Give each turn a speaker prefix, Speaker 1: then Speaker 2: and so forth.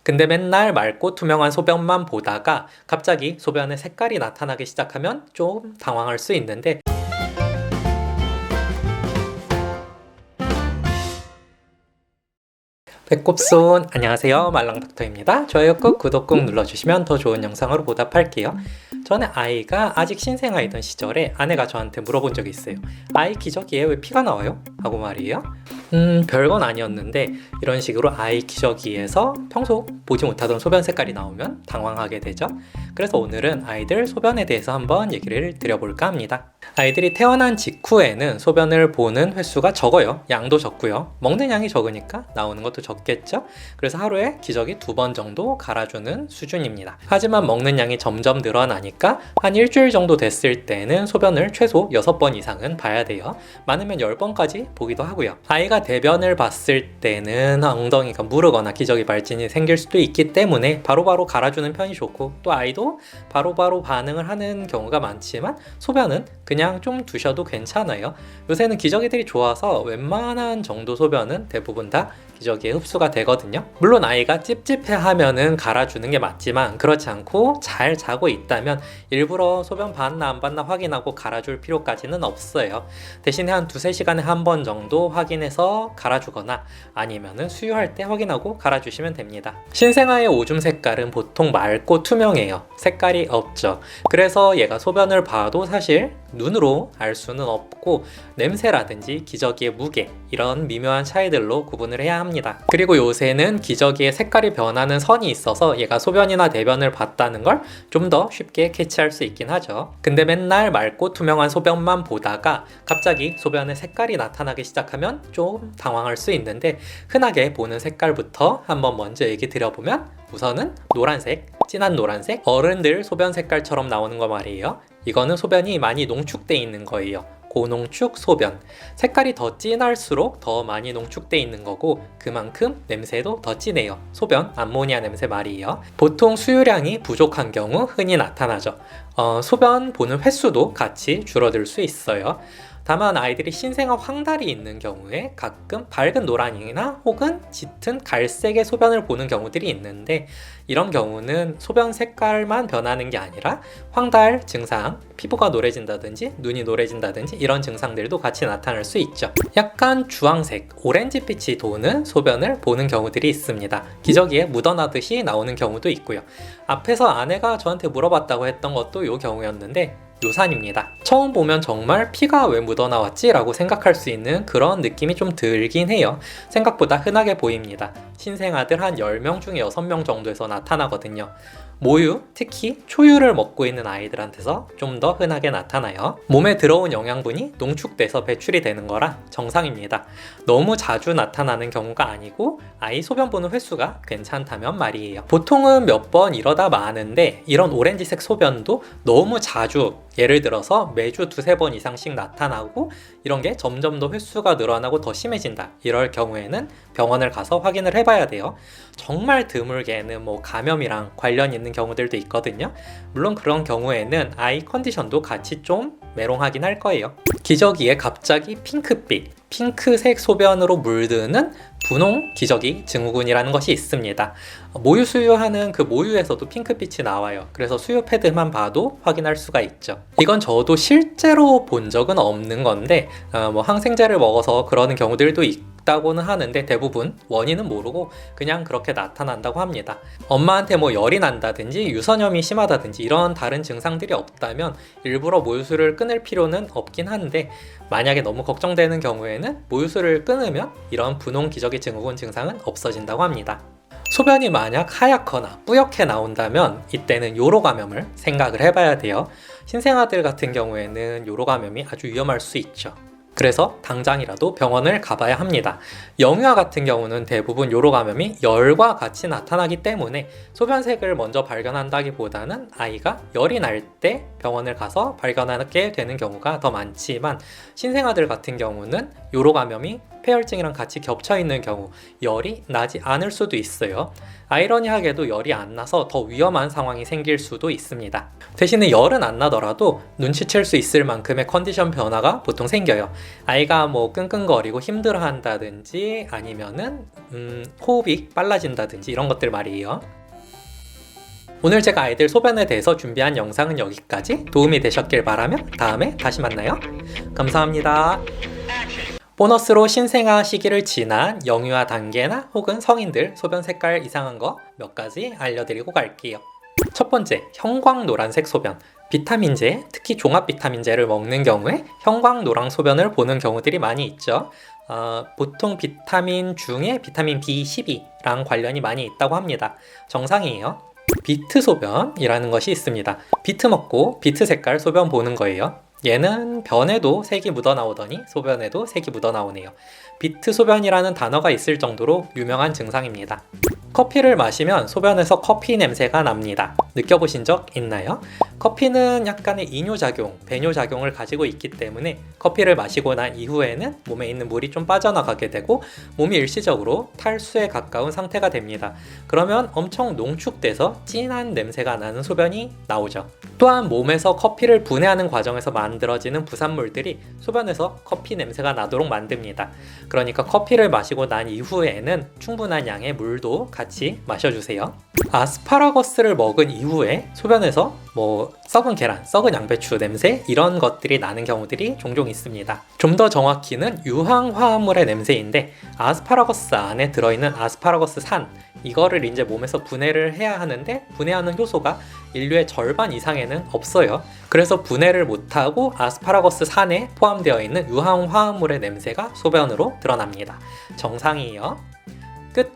Speaker 1: 근데 맨날 맑고 투명한 소변만 보다가 갑자기 소변의 색깔이 나타나기 시작하면 좀 당황할 수 있는데, 배꼽손 안녕하세요, 말랑닥터입니다. 좋아요 꾹 구독 꾹 눌러주시면 더 좋은 영상으로 보답할게요. 전에 아이가 아직 신생아이던 시절에 아내가 저한테 물어본 적이 있어요. 아이 기저귀에 왜 피가 나와요? 하고 말이에요. 별건 아니었는데 이런 식으로 아이 기저귀에서 평소 보지 못하던 소변 색깔이 나오면 당황하게 되죠. 그래서 오늘은 아이들 소변에 대해서 한번 얘기를 드려볼까 합니다. 아이들이 태어난 직후에는 소변을 보는 횟수가 적어요. 양도 적고요. 먹는 양이 적으니까 나오는 것도 적겠죠. 그래서 하루에 기저귀 2번 정도 갈아주는 수준입니다. 하지만 먹는 양이 점점 늘어나니까 한 일주일 정도 됐을 때는 소변을 최소 6번 이상은 봐야 돼요. 많으면 10번까지 보기도 하고요. 아이가 대변을 봤을 때는 엉덩이가 무르거나 기저귀 발진이 생길 수도 있기 때문에 바로바로 갈아주는 편이 좋고, 또 아이도 바로바로 반응을 하는 경우가 많지만 소변은 그냥 좀 두셔도 괜찮아요. 요새는 기저귀들이 좋아서 웬만한 정도 소변은 대부분 다 기저귀에 흡수가 되거든요. 물론 아이가 찝찝해하면은 갈아주는 게 맞지만, 그렇지 않고 잘 자고 있다면 일부러 소변 봤나 안 봤나 확인하고 갈아줄 필요까지는 없어요. 대신에 한 2-3시간에 한 번 정도 확인해서 갈아주거나 아니면은 수유할 때 확인하고 갈아주시면 됩니다. 신생아의 오줌 색깔은 보통 맑고 투명해요. 색깔이 없죠. 그래서 얘가 소변을 봐도 사실 눈으로 알 수는 없고, 냄새라든지 기저귀의 무게, 이런 미묘한 차이들로 구분을 해야 합니다. 그리고 요새는 기저귀의 색깔이 변하는 선이 있어서 얘가 소변이나 대변을 봤다는 걸 좀 더 쉽게 캐치할 수 있긴 하죠. 근데 맨날 맑고 투명한 소변만 보다가 갑자기 소변의 색깔이 나타나기 시작하면 좀 당황할 수 있는데, 흔하게 보는 색깔부터 한번 먼저 얘기 드려보면, 우선은 노란색, 진한 노란색, 어른들 소변 색깔처럼 나오는 거 말이에요. 이거는 소변이 많이 농축돼 있는 거예요. 고농축 소변. 색깔이 더 진할수록 더 많이 농축돼 있는 거고, 그만큼 냄새도 더 진해요. 소변, 암모니아 냄새 말이에요. 보통 수유량이 부족한 경우 흔히 나타나죠. 소변 보는 횟수도 같이 줄어들 수 있어요. 다만 아이들이 신생아 황달이 있는 경우에 가끔 밝은 노란이나 혹은 짙은 갈색의 소변을 보는 경우들이 있는데, 이런 경우는 소변 색깔만 변하는 게 아니라 황달 증상, 피부가 노래진다든지 눈이 노래진다든지 이런 증상들도 같이 나타날 수 있죠. 약간 주황색, 오렌지빛이 도는 소변을 보는 경우들이 있습니다. 기저귀에 묻어나듯이 나오는 경우도 있고요. 앞에서 아내가 저한테 물어봤다고 했던 것도 이 경우였는데, 요산입니다. 처음 보면 정말 피가 왜 묻어나왔지? 라고 생각할 수 있는 그런 느낌이 좀 들긴 해요. 생각보다 흔하게 보입니다. 신생아들 한 10명 중에 6명 정도에서 나타나거든요. 모유, 특히 초유를 먹고 있는 아이들한테서 좀 더 흔하게 나타나요. 몸에 들어온 영양분이 농축돼서 배출이 되는 거라 정상입니다. 너무 자주 나타나는 경우가 아니고 아이 소변 보는 횟수가 괜찮다면 말이에요. 보통은 몇 번 이러다 마는데, 이런 오렌지색 소변도 너무 자주, 예를 들어서 매주 2-3번 이상씩 나타나고 이런 게 점점 더 횟수가 늘어나고 더 심해진다, 이럴 경우에는 병원을 가서 확인을 해봐야 돼요. 정말 드물게는 감염이랑 관련 있는 경우들도 있거든요. 물론 그런 경우에는 아이 컨디션도 같이 좀 메롱하긴 할 거예요. 기저귀에 갑자기 핑크빛, 핑크색 소변으로 물드는 분홍 기저귀 증후군이라는 것이 있습니다. 모유 수유하는 그 모유에서도 핑크빛이 나와요. 그래서 수유 패드만 봐도 확인할 수가 있죠. 이건 저도 실제로 본 적은 없는 건데, 항생제를 먹어서 그러는 경우들도 있다고는 하는데, 대부분 원인은 모르고 그냥 그렇게 나타난다고 합니다. 엄마한테 열이 난다든지 유선염이 심하다든지 이런 다른 증상들이 없다면 일부러 모유수를 끊을 필요는 없긴 한데, 만약에 너무 걱정되는 경우에는 모유수를 끊으면 이런 분홍 기저귀 증후군 증상은 없어진다고 합니다. 소변이 만약 하얗거나 뿌옇게 나온다면 이때는 요로 감염을 생각을 해봐야 돼요. 신생아들 같은 경우에는 요로 감염이 아주 위험할 수 있죠. 그래서 당장이라도 병원을 가봐야 합니다. 영유아 같은 경우는 대부분 요로 감염이 열과 같이 나타나기 때문에 소변색을 먼저 발견한다기보다는 아이가 열이 날 때 병원을 가서 발견하게 되는 경우가 더 많지만, 신생아들 같은 경우는 요로 감염이 폐혈증이랑 같이 겹쳐 있는 경우 열이 나지 않을 수도 있어요. 아이러니하게도 열이 안 나서 더 위험한 상황이 생길 수도 있습니다. 대신에 열은 안 나더라도 눈치챌 수 있을 만큼의 컨디션 변화가 보통 생겨요. 아이가 뭐 끙끙거리고 힘들어한다든지 아니면은 호흡이 빨라진다든지 이런 것들 말이에요. 오늘 제가 아이들 소변에 대해서 준비한 영상은 여기까지. 도움이 되셨길 바라며 다음에 다시 만나요. 감사합니다. 보너스로 신생아 시기를 지난 영유아 단계나 혹은 성인들 소변 색깔 이상한 거 몇 가지 알려드리고 갈게요. 첫 번째, 형광 노란색 소변. 비타민제, 특히 종합 비타민제를 먹는 경우에 형광 노랑 소변을 보는 경우들이 많이 있죠. 보통 비타민 중에 비타민 B12랑 관련이 많이 있다고 합니다. 정상이에요. 비트 소변이라는 것이 있습니다. 비트 먹고 비트 색깔 소변 보는 거예요. 얘는 변에도 색이 묻어나오더니 소변에도 색이 묻어나오네요. 비트 소변이라는 단어가 있을 정도로 유명한 증상입니다. 커피를 마시면 소변에서 커피 냄새가 납니다. 느껴보신 적 있나요? 커피는 약간의 이뇨작용, 배뇨작용을 가지고 있기 때문에 커피를 마시고 난 이후에는 몸에 있는 물이 좀 빠져나가게 되고 몸이 일시적으로 탈수에 가까운 상태가 됩니다. 그러면 엄청 농축돼서 진한 냄새가 나는 소변이 나오죠. 또한 몸에서 커피를 분해하는 과정에서 만들어지는 부산물들이 소변에서 커피 냄새가 나도록 만듭니다. 그러니까 커피를 마시고 난 이후에는 충분한 양의 물도 같이 마셔주세요. 아스파라거스를 먹은 이후에 소변에서 썩은 계란, 썩은 양배추 냄새 이런 것들이 나는 경우들이 종종 있습니다. 좀 더 정확히는 유황화합물의 냄새인데 아스파라거스 안에 들어있는 아스파라거스 산 이거를 이제 몸에서 분해를 해야 하는데 분해하는 효소가 인류의 절반 이상에는 없어요. 그래서 분해를 못하고 아스파라거스 산에 포함되어 있는 유황화합물의 냄새가 소변으로 드러납니다. 정상이에요. 끝!